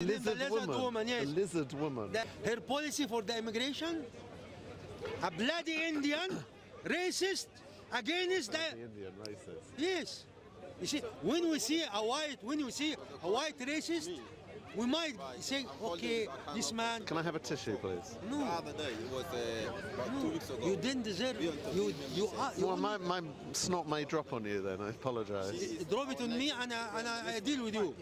Lizard woman, yes. The lizard woman. Her policy for the immigration, a bloody Indian, racist, against the Indian racist. Yes. You see, when we see a white racist, we might say, okay, this man. Can I have a tissue, please? No. The other day, it was about 2 weeks ago. You didn't deserve it. You are. Well, my snot may drop on you then. I apologise. Drop it on me and I deal with you.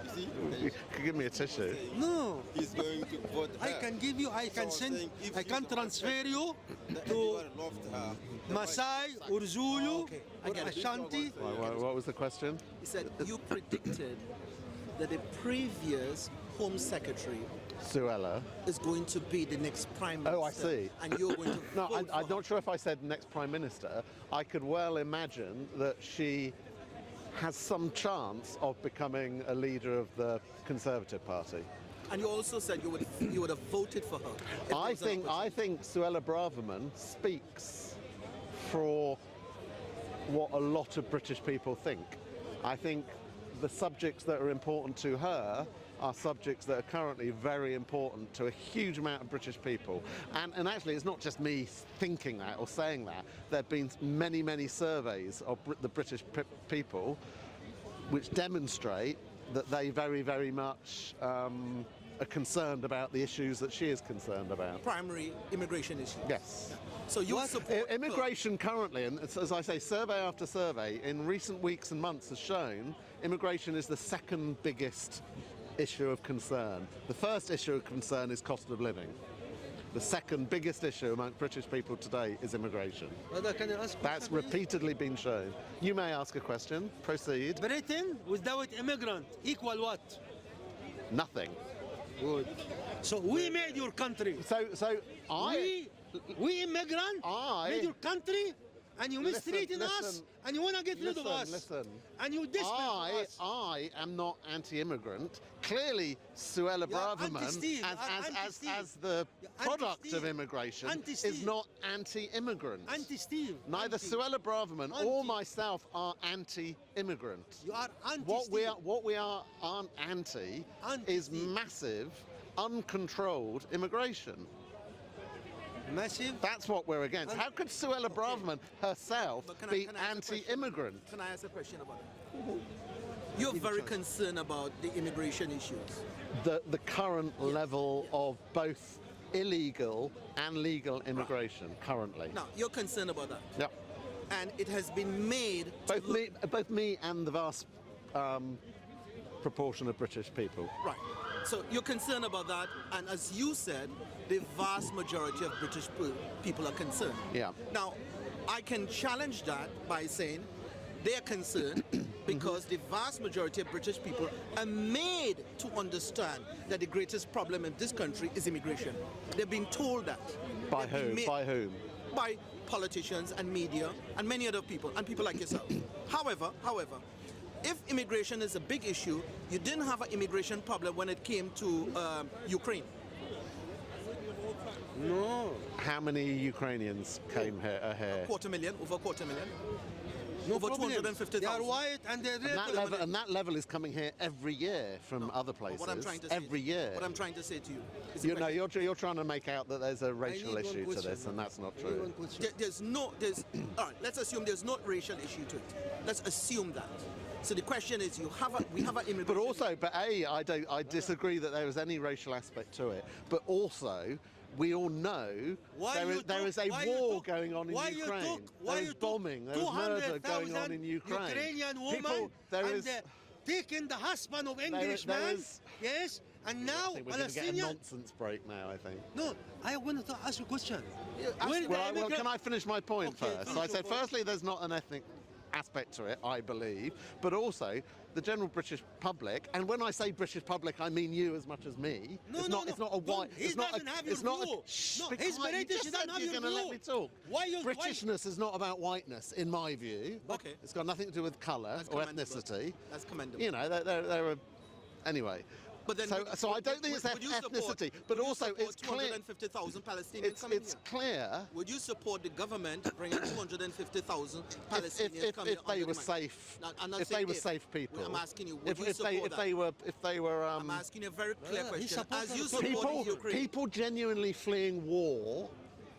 You see? You could give me a tissue. No. He's going to vote her. I can give you, I can So send, saying if I you can support transfer you that to everyone loved her. Maasai or Zulu or Ashanti. What was the question? He said you predicted that the previous Home Secretary Suella. is going to be the next Prime Minister. Oh, I see. And you're going to No, vote I'm for not sure if I said next Prime Minister. I could well imagine that she has some chance of becoming a leader of the Conservative Party. her. And you also said you would have voted for her. if there I was an think Suella Braverman speaks for what a lot of British people think. I think the subjects that are important to her are subjects that are currently very important to a huge amount of British people. And actually, it's not just me thinking that or saying that. There have been many, many surveys of the British people which demonstrate that they very, very much are concerned about the issues that she is concerned about. primary immigration issue. Yes. So you support Immigration currently, and as I say, survey after survey, in recent weeks and months has shown immigration is the second biggest issue of concern. The first issue of concern is cost of living. The second biggest issue among British people today is immigration. Can I ask That's question, please? repeatedly been shown. You may ask a question. Proceed. Britain without immigrant equal what? Nothing. Good. So we made your country. So We immigrant I- made your country, and you mistreating us, listen, and you wanna get rid of us. Listen. And you disrespect us. I am not anti-immigrant. Clearly, Suella You're Braverman, anti-Steve. as the You're product anti-Steve. of immigration, Anti-Steve. is not anti-immigrant. Anti-Steve. Neither Anti. Suella Braverman or Anti. myself are anti-immigrant. You are anti. What we aren't anti is Anti-Steve. massive, uncontrolled immigration. Massive. That's what we're against. How could Suella Braverman herself But be can I ask a question? anti-immigrant? Can I ask a question about that? You're very concerned about the immigration issues. The current level of both illegal and legal immigration currently. Now, you're concerned about that. Yep. And it has been made to Both me and the vast proportion of British people. Right. So you're concerned about that, and as you said, the vast majority of British people are concerned. Yeah. Now, I can challenge that by saying they're concerned because the vast majority of British people are made to understand that the greatest problem in this country is immigration. They've been told that. By They've been whom? made- By whom? By politicians and media and many other people and people like yourself. However, if immigration is a big issue, you didn't have an immigration problem when it came to Ukraine. No. How many Ukrainians came here? Over a quarter million. No Over problem. 250,000. They are white and they're And that level is coming here every year from other places. What I'm trying to say every year. What I'm trying to say to you is You're trying to make out that there's a racial need one issue to question. this, and that's not I need one true. question. there's all right, let's assume there's no racial issue to it. Let's assume that. So the question is, we have an immigration. But I disagree that there is any racial aspect to it. But also, we all know there is a war going on in Ukraine. There is bombing, there is murder going on in Ukraine. Ukrainian woman taking the husband of Englishman. Yes, and now I think we're going to get a Palestinian. nonsense break now, I think. No, I wanted to ask you a question. Well, can I finish my point Okay, first? finish So I your said, point. firstly, there's not an ethnic aspect to it, I believe, but also the general British public, and when I say British public, I mean you as much as me. No, it's no, not a white. He it's not doesn't a, have your it's not view. a, shh, No, be he's quiet. British, You he just doesn't said have you're your going to let view. me talk. Why? Britishness is not about whiteness, in my view. Okay. It's got nothing to do with colour That's or commendable. ethnicity. That's commendable. You know, there are. Anyway, But then So I don't think it's would you support- ethnicity, but would you also support it's clear. 250,000 Palestinians coming It's here? clear Would you support the government bringing 250,000 Palestinians coming if they under were the safe, Now, I'm not if they saying were if. safe people. I'm asking you, would if, you if they support if they were if they were I'm asking you a very clear he question. supports As you the support people Ukraine, people genuinely fleeing war,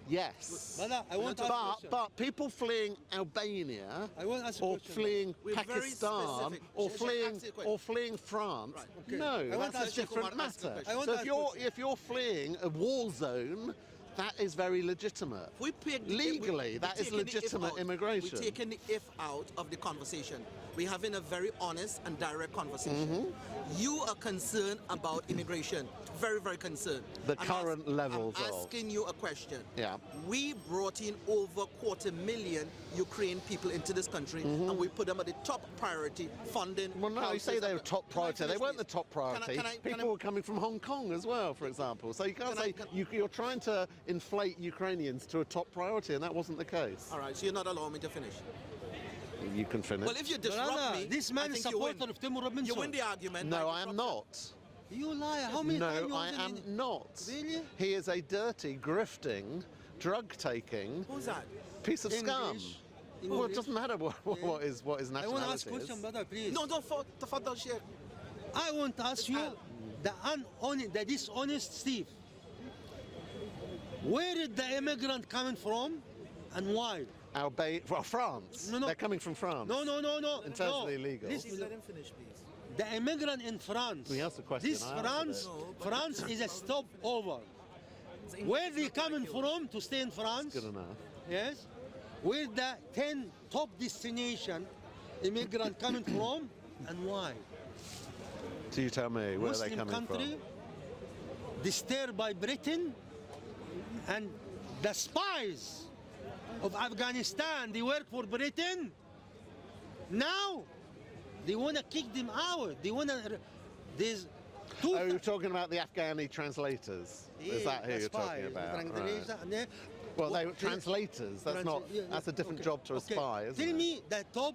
yes. Brother, I want to ask a question. But people fleeing Albania I want to ask a or question. fleeing We're very Pakistan specific. or Sheikh, fleeing ask you a question. or fleeing France, Right. Okay. no, I want to that's a ask you- different Omar, ask a matter. question. I want So to if ask a you're question. if you're fleeing a war zone, that is very legitimate. we pick Legally, that is taking the if legitimate out. immigration. We're taking the if out of the conversation. We're having a very honest and direct conversation. Mm-hmm. You are concerned about immigration, very, very concerned. The current levels I'm of- asking you a question. Yeah. We brought in over 250,000 Ukrainian people into this country, and we put them at the top priority, funding. Well, no, you houses, say they were and- top Can I priority. They finish, weren't the please? top priority. Can I- People were coming from Hong Kong as well, for example. So you can't Can I- say can- you're trying to inflate Ukrainians to a top priority, and that wasn't the case. All right, so you're not allowing me to finish. You can finish. Well, if you disrupt Brother, me, this I man is think you win. supporter of Timur Robinson. You win the argument. no, by I am disruption. not. You lie. How many times No, you I was am in- not. Really? He is a dirty, grifting, drug-taking Who's that? piece of scum. English. Well, it English. doesn't matter what his I want to nationality ask a question, is. brother, please. No, don't tafadhal, Sheikh. I want to ask you, the dishonest Steve. Where did the immigrant coming from, and why? Well, France. No, no. They're coming from France. No. In terms of the illegal. Listen, Let him finish, please. the immigrant in France. He asked the question, This I answered France, it. No, but- France is a stopover. Where they coming from to stay in France? Good enough. Yes. Where the 10 top destination immigrant coming from, and why? Do you tell me where Muslim they're coming country, from? disturbed by Britain, and the spies of Afghanistan, they work for Britain. Now, they want to kick them out. They want to. There's two. Oh, you're talking about the Afghani translators. Is that who the you're talking spies, about? the Right. translator, and they- Well, they were What- translators. That's not. Yeah, That's a different okay, job to a okay. spy, isn't Tell it? me the top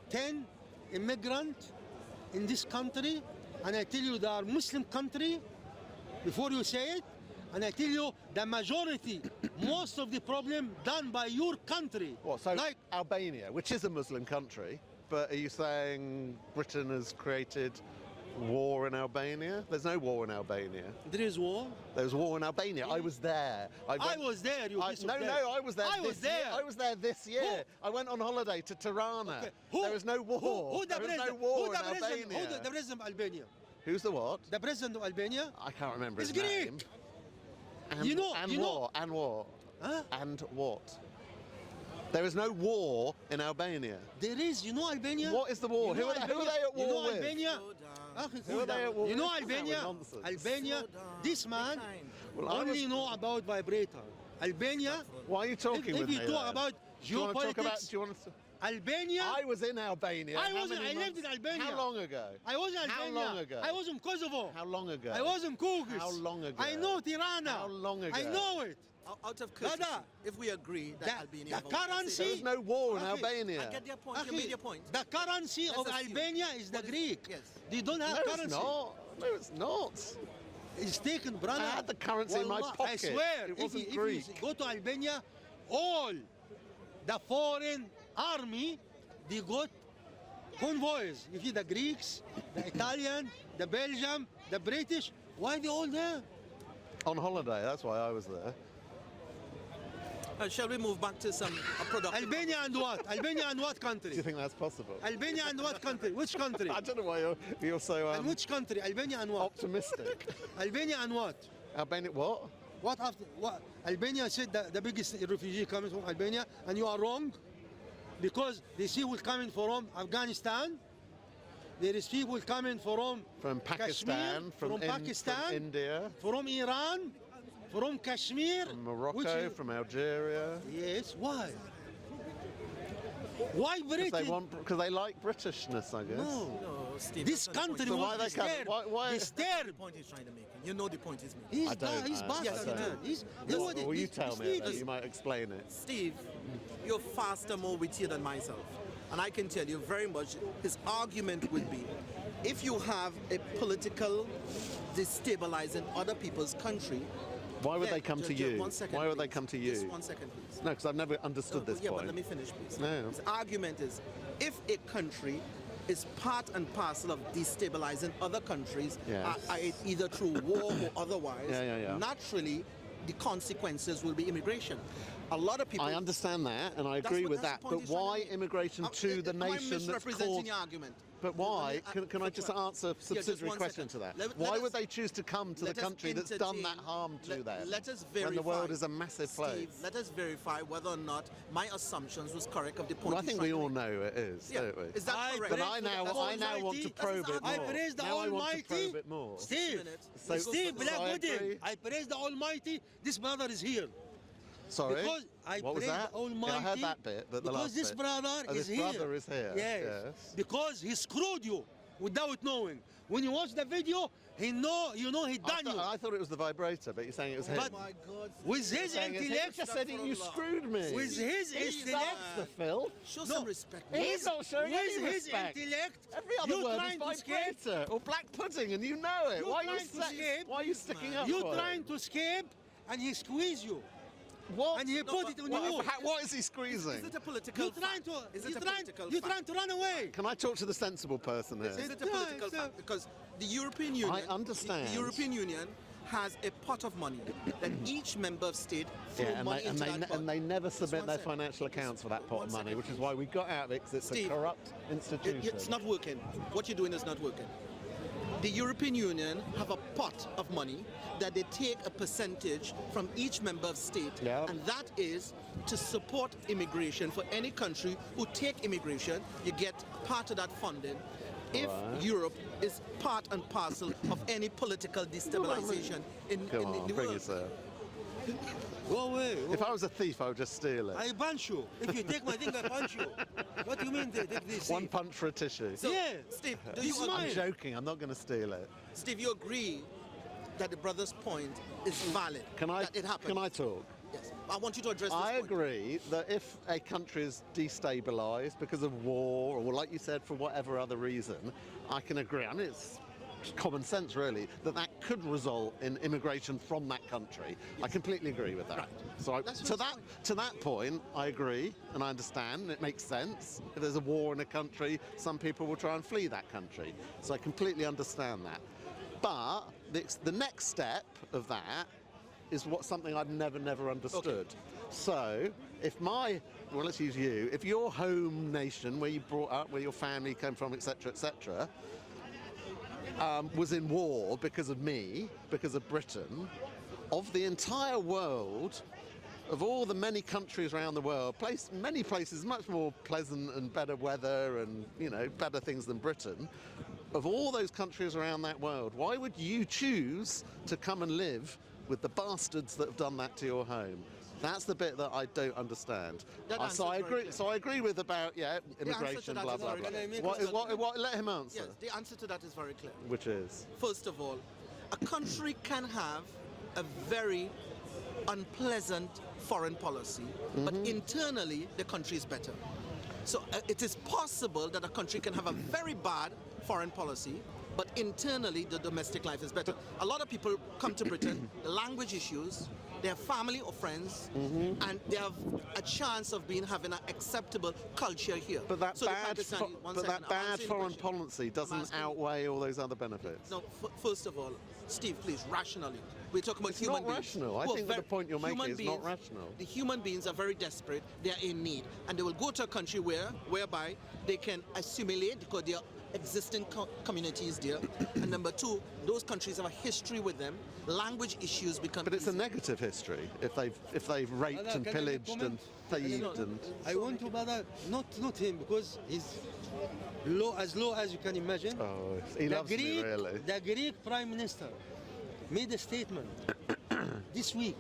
10 immigrant in this country, and I tell you they are Muslim country before you say it, and I tell you the majority, most of the problem done by your country. What? So like Albania, which is a Muslim country, but are you saying Britain has created war in Albania? There's no war in Albania. there is war. There was war in Albania. I was there. I was there. You piece of no, dirt. I was there. I was this year. there. I was there this year. Who? I went on holiday to Tirana. Okay. Who- There was no war. Who the there was no president? war Who the in president? Albania. Who the president of Albania? Who's the what? The president of Albania? I can't remember It's his name. Greek. And, You know- and you know- what? And what? Huh? And what? There is no war in Albania. There is, you know Albania? What is the war? You know Who are they at war you know with? Albania? Slow down. Okay, Who are they at war you know with? Albania? That was nonsense. Albania, Slow down. this man Be kind. Well, I only was- know about vibrator. Albania, Why are you talking if with you me? talk then? about Do you want to talk about? geopolitics, Do you want to? Albania, I was in Albania. I How wasn't- many I lived months? in Albania. How long ago? I was in How Albania. long ago? I was in Kosovo. How long ago? I was in Kyrgyz. How long ago? I know Tirana. How long ago? I know it. Out of courtesy, Brother, if we agree that the Albania the have a war, currency- There was no war in Okay. Albania. I get your point. You Akhi, made your point. the currency Let's of assume. Albania is the What is- Greek. yes. They don't have No, currency. it's not. No, it's not. It's taken, brother. I had the currency in my Wallah, I pocket. swear, It wasn't if Greek. you go to Albania, all the foreign army, they got convoys. You see the Greeks, the Italian, the Belgium, the British. Why they all there? On holiday. That's why I was there. Shall we move back to some productive? Albania and what? Albania and what Do you country? think that's possible? Albania and what country? Which country? I don't know why you're so And which country? Albania and what? optimistic. Albania and what? Albania, what? What after what? Albania said that the biggest refugee coming from Albania, and you are wrong, because they see people coming from Afghanistan. There is people coming from From Pakistan, Kashmir, from Pakistan, India, from Iran, from Kashmir, from Morocco, which is- from Algeria. yes. Why? Why Because Britain? they like Britishness, I guess. No. No, Steve, This that's not the country So point. why was they come- disturbed. why- The Disturbed. point he's trying to make. You know the point he's making. He's I don't. he's I bastard, don't. man. He's Well, you tell me he's about it. You might explain it. Steve, you're faster, more wittier than myself. And I can tell you very much his argument would be if you have a political destabilizing other people's country, Why would then- they come to just you? 1 second, Why would they please. come to you? Just 1 second, please. No, because I've never understood this yeah, point. but let me finish, please. No. The argument is, if a country is part and parcel of destabilizing other countries, Yes. either through war or otherwise, Yeah. naturally, the consequences will be immigration. A lot of people. I understand that, and I That's agree what- with that's that. the point But he's trying why to make. immigration to the Am I nation that's misrepresenting caused? your argument? But why? Can I for just clar- answer a just subsidiary 1 question second. to that? Let Why us- would they choose to come to the let us country that's done that entertain- harm to them? Let us when verify. the world is a massive place. Steve, let us verify whether or not my assumptions was correct of the point. Well, I he's think trying we to all make. know it is, Yeah. don't we? Is that I correct? But praise I the now want to Almighty. probe it more. I praise the now I want to Almighty. probe it more. Steve, minute. So- Steve, so black I with him. agree. I praise the Almighty. This brother is here. Sorry. Because I what was praise that? the Almighty. Yeah, I heard that bit, but the because last this bit. brother Oh, is this here. brother is here. Yes. Yes. Because he screwed you without knowing. When you watch the video, he done you. I thought it was the vibrator, but you're saying it was him. But Oh my God. with his Saying it's him. intellect, Just said it, you screwed me. with his That's intellect, the Phil. Show No. some respect. He's not showing with any his respect. intellect, Every other you word trying to is escape. vibrator or black pudding, and you know it. You Why are trying to escape. why are you sticking up You for trying it? to escape, and he squeeze you, What? and he put it on you. What is he squeezing? Is it a political You trying to, fact? Is it you a trying, political you fact? trying to run away. Can I talk to the sensible person here? Is it a Yeah, political it's a- fact? Because the European Union, understand. The European Union has a pot of money that each member of state throw Yeah, and money they, and, into they, that pot. and they never submit one their second. financial accounts for that pot of 1 money, second, which is please. why we got out of it, because it's Steve, a corrupt institution. It's not working. What you're doing is not working. The European Union have a pot of money that they take a percentage from each member of state, Yeah. and that is to support immigration for any country who take immigration. You get part of that funding. If Right. Europe is part and parcel of any political destabilization in Come the on, bring world. yourself. Go away. If I was a thief, I would just steal it. I punch you. If you take my thing, I punch you. What do you mean? Take this? One punch for a tissue. So, Yeah. Steve, do It's you agree? mine. I'm joking, I'm not going to steal it. Steve, you agree that the brother's point is valid? Can I, That it happened? can I talk? Yes. I want you to address this I point. agree that if a country is destabilised because of war, or like you said, for whatever other reason, I can agree. I mean, it's common sense, really, that could result in immigration from that country. I completely agree with that. So That's to what's that point, I agree and I understand. It makes sense. If there's a war in a country, some people will try and flee that country. So I completely understand that. But the next step of that is something I've never understood. So if let's use you, if your home nation, where you brought up, where your family came from, etc., etc., was in war because of me, because of Britain, of the entire world, of all the many countries around the world, many places much more pleasant and better weather and, better things than Britain, of all those countries around that world, why would you choose to come and live with the bastards that have done that to your home? That's the bit that I don't understand. That answer So I is very agree. clear. So I agree with about answer to immigration, that blah is blah very blah. clear. Let him answer. Yes, the answer to that is very clear. Which is First of all, a country can have a very unpleasant foreign policy, but internally the country is better. So it is possible that a country can have a very bad foreign policy, but internally the domestic life is better. A lot of people come to Britain, the language issues, they have family or friends, and they have a chance of having an acceptable culture here. But that So the bad, Pakistani- one second, I'm bad answering the foreign question. policy doesn't asking- outweigh all those other benefits. No, first of all, Steve, please, rationally. We're talking about It's human not beings. rational. I who are think that the very- point you're making human is not beings- rational. The human beings are very desperate. They are in need, and they will go to a country whereby they can assimilate because there are existing communities there. And number two, those countries have a history with them. Language issues become. But it's a easy. negative history if they've raped Brother, and can I make pillaged and comment? thieved and. I want to brother, not him, because he's low as you can imagine. Oh, he loves me really. The Greek Prime Minister made a statement this week.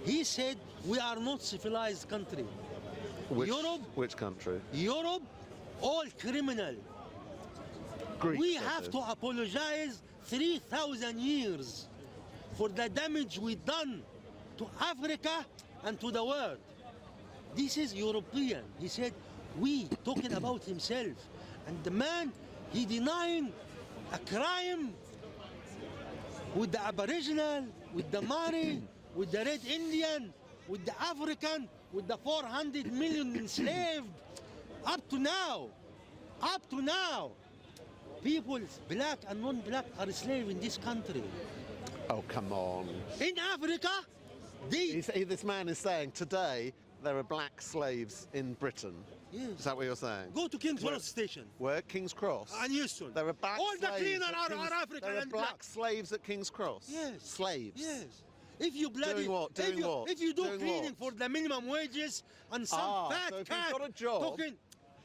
He said we are not civilized country. Which country? Europe, all criminal. Greece. We that have is. to apologize 3,000 years for the damage we done to Africa and to the world. This is European. He said, we, talking about himself. And the man He denying a crime with the Aboriginal, with the Mari, with the Red Indian, with the African, with the 400 million enslaved. Up to now, people, black and non-black, are slaves in this country. Oh, come on. In Africa, This man is saying today there are black slaves in Britain. Yes. Is that what you're saying? Go to King's Cross Station Where? King's Cross? and Houston. There are black All the slaves cleaners at are King's- African There are and black black. slaves at King's Cross? Yes. Slaves? Yes. If you bloody, Doing what? if Doing you, what? If you do Doing cleaning what? for the minimum wages and some fat so if cat you've got a job, talking,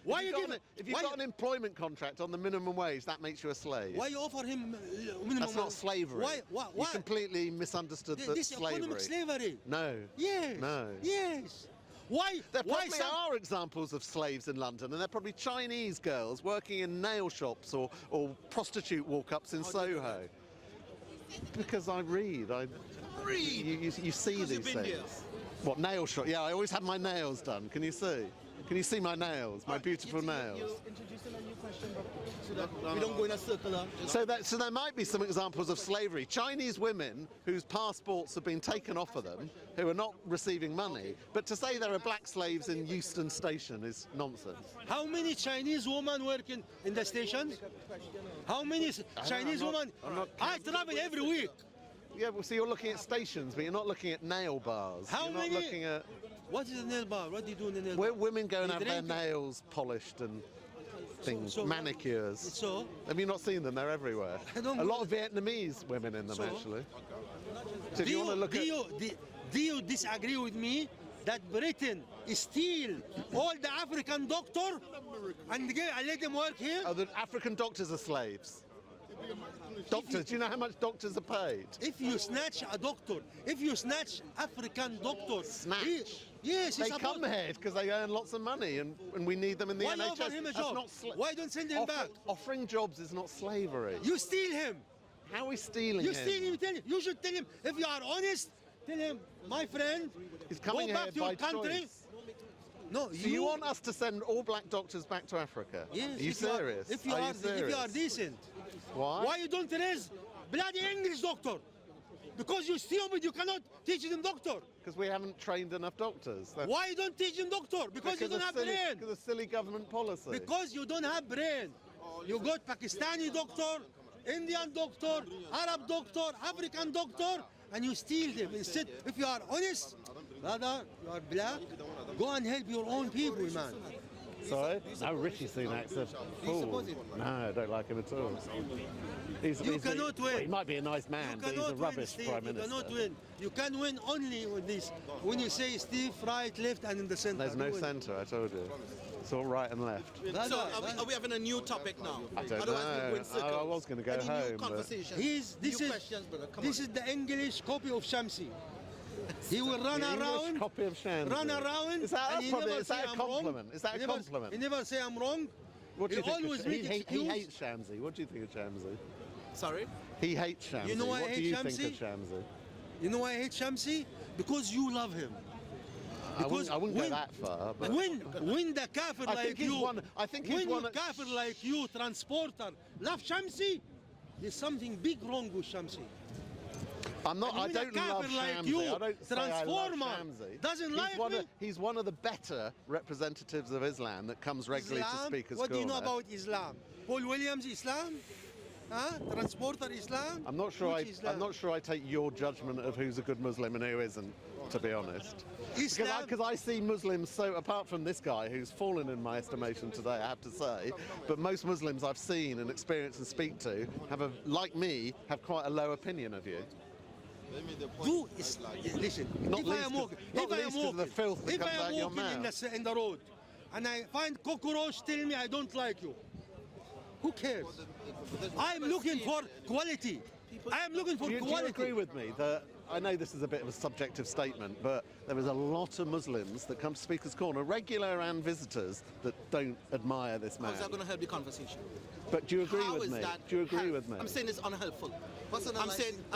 why if you you've give got it? if you've why, got an employment contract on the minimum wage, that makes you a slave. why you offer him minimum? That's not wage? slavery. Why? You completely misunderstood This slavery. economic slavery. No. Yes. No. Yes. Why? There why probably some? are examples of slaves in London, and they're probably Chinese girls working in nail shops or prostitute walk-ups in Soho. Because I read. You see Because these you've been things. here. What, nail shop? Yeah, I always have my nails done. Can you see? Can you see my nails? My beautiful nails. You introducing a new question, bro, so that we don't go in a circle. So there might be some examples of slavery. Chinese women whose passports have been taken off of them, who are not receiving money. But to say there are black slaves in Euston Station is nonsense. How many Chinese women working in the station? How many Chinese women? I travel every week. Yeah, well, so you're looking at stations, but you're not looking at nail bars. How you're many- not looking at What is a nail bar? What do you do in the nail where bar? women go and You have their drink- nails polished and things, So- manicures. So? Have you not seen them? They're everywhere. I don't A lot know. of Vietnamese women in them, So? actually. So if you want to look at... Do you disagree with me that Britain steal all the African doctor and let them work here? Oh, the African doctors are slaves. Doctors, do you know how much doctors are paid? If you snatch a doctor, if you snatch African doctor, Snatch? yes, They it's come about. here because they earn lots of money and we need them in the Why NHS. offer him a That's job? not Why don't send him back? Offering jobs is not slavery. You steal him. How are we stealing You him? steal him. Tell him. You should tell him. If you are honest, tell him, my friend, He's coming go back here to your by country. choice. No, So you want us to send all black doctors back to Africa? Yes, Are you if you are- serious? If you are are, you serious? if you are decent, Why? you don't raise bloody English doctor? Because you're stupid. You cannot teach them doctor. Because we haven't trained enough doctors. Why you don't teach them doctor? Because you don't have brain. Because of silly government policy. Because you don't have brain. You got Pakistani doctor, Indian doctor, Arab doctor, African doctor, and you steal them. Instead, if you are honest, brother, you are black, go and help your own people, man. Sorry? No, Rishi Sunak's a fool. No, I don't like him at all. You cannot win. He might be a nice man, You but he's a cannot rubbish win, Steve. Prime You Minister. cannot win. You can win only with this. When you say Steve, right, left, and in the center. There's no You win. centre, I told you. It's all right and left. Brother, So are we having a new topic now? I don't Otherwise we'll go in know. circles. I was going to go Any home, new but... conversations? this new is questions, brother. Come this on. is the English copy of Shamsi. He will run The English around, copy of Shamsi. run around, Is that and a he probably- never is that say a I'm wrong. compliment? Is that He a never- compliment? He never say I'm wrong. What do you He think? always Of, make he excuse. hates Shamsi. What do you think of Shamsi? Sorry? He hates Shamsi. You know why I what do hate you Shamsi? think of Shamsi? You know why I hate Shamsi? Because you love him. I wouldn't go when- that far, but... when the kafir I like think he's you, one- I think he's when one you of- kafir like you, transporter, love Shamsi, there's something big wrong with Shamsi. I'm not. And I when a don't love kafir like Shamsi. you, I don't say I love transformer, Shamsi. doesn't he's like one me? He's one of the better representatives of Islam that comes regularly to Islam? speak at What do school. you know there. about Islam? Paul Williams Islam? Huh? Transporter Islam? I'm not sure. Which Islam? I'm not sure I take your judgment of who's a good Muslim and who isn't. To be honest, Islam. because I see Muslims so apart from this guy who's fallen in my estimation today, I have to say. But most Muslims I've seen and experienced and speak to like me, have quite a low opinion of you. Do is, listen. Not if least I am 'cause- walking, not if I am least 'cause of the walking, filth that if comes I out am your walking in the road, and I find cockroach, tell me I don't like you. Who cares? I'm looking for quality. I am looking for Do you quality. agree with me that I know this is a bit of a subjective statement, but there is a lot of Muslims that come to Speaker's Corner, regular and visitors, that don't admire this man. How's that going to help the conversation? But do you agree How with is me? that Do you agree help? with me? I'm saying it's unhelpful. I'm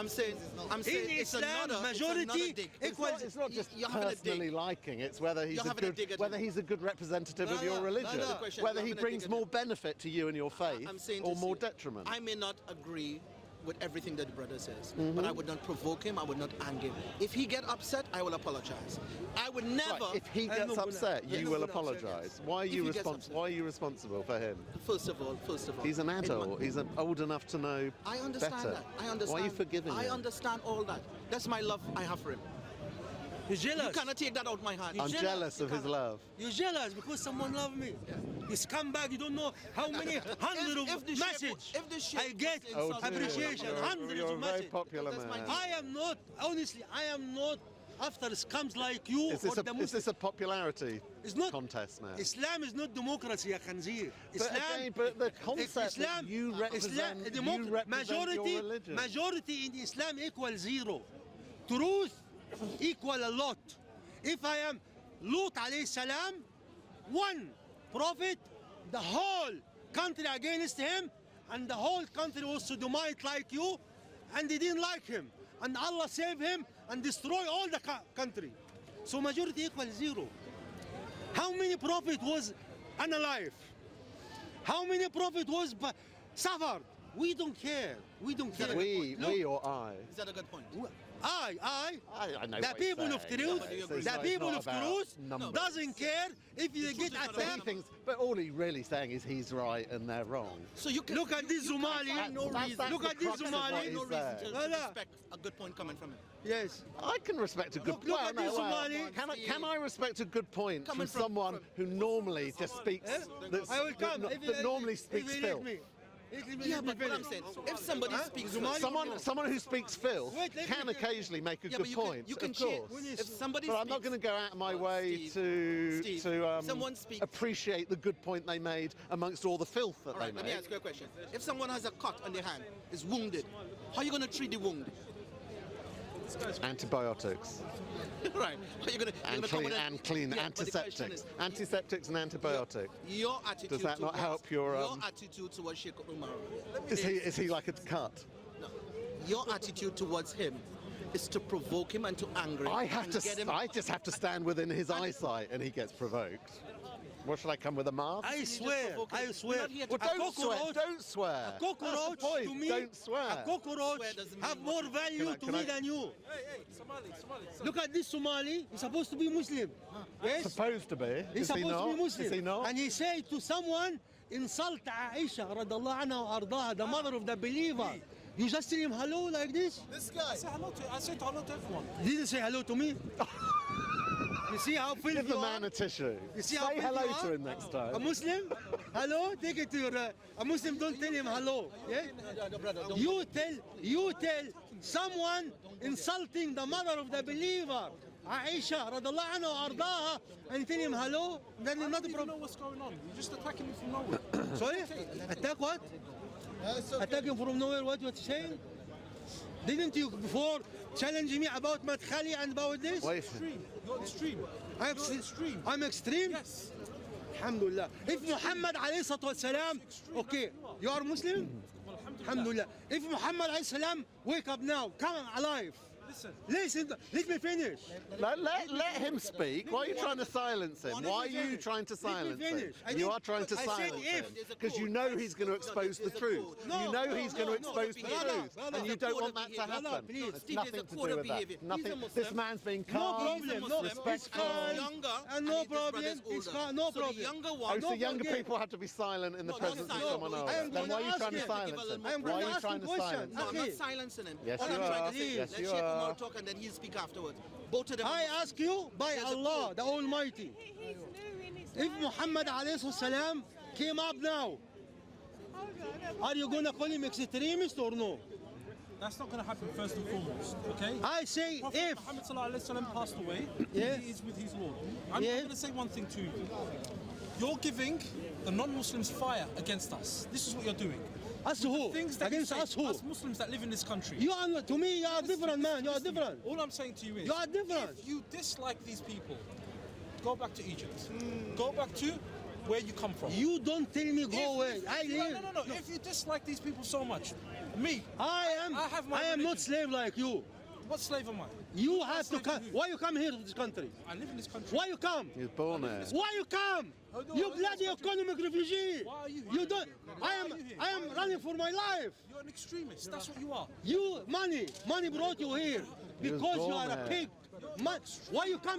saying In it's Islam, another majority dig. equals. It's not just You're having a personally dig. liking. It's whether he's You're a having a good, dig at whether him. he's a good representative of your religion, question. whether You're he having a brings dig at more him. benefit to you and your faith, I'm saying or to more see, detriment. I may not agree with everything that the brother says, Mm-hmm. but I would not provoke him. I would not anger him. If he get upset, I will apologize. I would never. Right, if he I'm gets not gonna- upset, I'm you not will gonna upset apologise. Why are If you he gets upset. Why are you responsible for him? First of all, He's an in my- adult. He's old enough to know I understand better. that. I understand. Why are you forgiving I him? understand all that. That's my love I have for him. You're jealous. You cannot take that out of my hand. I'm jealous of his love. You're jealous because someone loves me. You scumbag, you don't know how many hundreds If of the sheikh- messages if the sheikh I get was insulted- appreciation, You're- hundreds you're of a very messages. popular That's my man. I am not, honestly, I am not after scums like you Is or the this Muslims. a popularity It's not contest now? Islam is not democracy, ya khanzir. But again, but the concept that you represent, you represent majority, your religion. majority in Islam equals zero. Truth equal a lot. If I am Lut alayhi salam, one prophet, the whole country against him, and the whole country was sodomite like you, and they didn't like him. And Allah saved him and destroy all the country. So majority equals zero. How many prophet was unalive? How many prophet was suffered? We don't care. We don't care. We Look, or I? Is that a good point? I I know the what people he's of saying. truth, It's the not people of about truth numbers. doesn't care if you get truth is not But he attacked. thinks, but all he's really saying is he's right and they're wrong. So you can Look at this you can't Somali. find no That's- reason. that's Look the at this crux of Somali. what no he's reason there. to Voilà. respect a good point coming from him. Yes. I can respect a good Look at this Somali. Can I respect a good point Coming from someone who normally just speaks, I will come. that normally speaks filth? Yeah, but what I'm saying, if somebody speaks Somali- Someone who speaks filth Wait, let can me- occasionally make a Yeah, good but point, you can of change. course. If somebody But I'm not speaks- going to go out of my way Steve, to someone speaks- appreciate the good point they made amongst all the filth that All they right, let me made. ask you a question. If someone has a cut on their hand, is wounded, how are you going to treat the wound? Antibiotics Right. How are you going and clean Yeah, but the question antiseptics, is, antiseptics and antibiotics. Your attitude Does that not towards- help your, your attitude towards Sheikh Omar? Is he like a cut? No. Your attitude towards him is to provoke him and to anger him. I just have to stand within his eyesight and he gets provoked. What, should I come with a mask? I swear, I swear. We're not here to- Well, A don't swear. cockroach- Don't swear. A cockroach That's the point. to me, Don't swear. a cockroach Swear doesn't have mean more value Can I- to can me I- than you. Hey, Somali. Look at this Somali. He's supposed to be Muslim. Yes. Supposed to be. He's Is supposed he not? to be Muslim. Is he not? And he said to someone, insult Aisha, radallahu anha wa ardaha, the mother of the believer. You just tell him hello like this? This guy. I said hello to everyone. He didn't say hello to me. You see how filthy Give the you man are? a tissue. You see Say how filthy hello you are? to him next A time. Muslim? Hello? Take it to your... a Muslim don't tell him hello. Yeah? You tell someone insulting the mother of the believer, Aisha, radallahu anha wa ardaha, and tell him hello, then I not don't a even know problem. what's going on. You're just attacking me from nowhere. Sorry? Attack what? Attack him from nowhere, what you're saying? Didn't you before challenge me about Madkhali and about this? Wait. Extreme. You're extreme. I'm You're extreme. I'm extreme? Yes. Alhamdulillah. If Muhammad alayhi salatu wasalam, okay, you are Muslim? Well, Alhamdulillah. If Muhammad alayhi salam wake up now, come alive. Listen. Let me finish. Let him speak. Why are you trying to silence him? Why are you trying to silence him? finish. I You didn't- are trying to I said silence him if. because you know he's going to expose the truth. You know he's going to expose the truth, brother. and you don't want that to Brother, happen. please. It's Steve, nothing he's a to code do of with that. behavior. He's a Nothing. Muslim. This man's being No calm, problem. No, it's respectful. fine. Younger, And no his brother's problem. It's older. fine. No So the problem. younger Oh, one. so no younger problem. people have to be silent in the No, presence not of silent. someone else. I am Then why are you gonna trying to ask silence him. him? I am Why gonna are you ask trying him to questions. silence No, him? I'm Okay. not silencing him. Yes, All you I'm trying are. to say, Yes, let you Sheikh Omar are. talk and then he'll speak afterwards. Both of them. I ask you by There's a Allah, code. the Almighty. He's new in his If life. Muhammad alayhi salam came up now, Hold on. are you gonna call him extremist or no? That's not going to happen first and foremost, okay? I say Prophet if. Muhammad sallallahu alaihi wasallam passed away, Yes. he is with his Lord. I'm Yes. going to say one thing to you. You're giving the non-Muslims fire against us. This is what you're doing. Us with who? the things that Against you say, us who? us Muslims that live in this country. You are, to me, you are different, man. You are Listen, different. All I'm saying to you is, You are different. if you dislike these people, go back to Egypt. Go back to where you come from. You don't tell me go away. I live. No. If you dislike these people so much, me, I have my am not religion. slave like you. What slave am I? You have to slave come. are you? Why you come here to this country? I live in this country. Why you come? He was born here. Why you come? Oh, no, You I bloody don't- economic refugee. Why are you here? You don't. Why are you here? I am running for my life. You're an extremist. That's what you are. You money brought you here He was because you born are a here. pig. Why you come?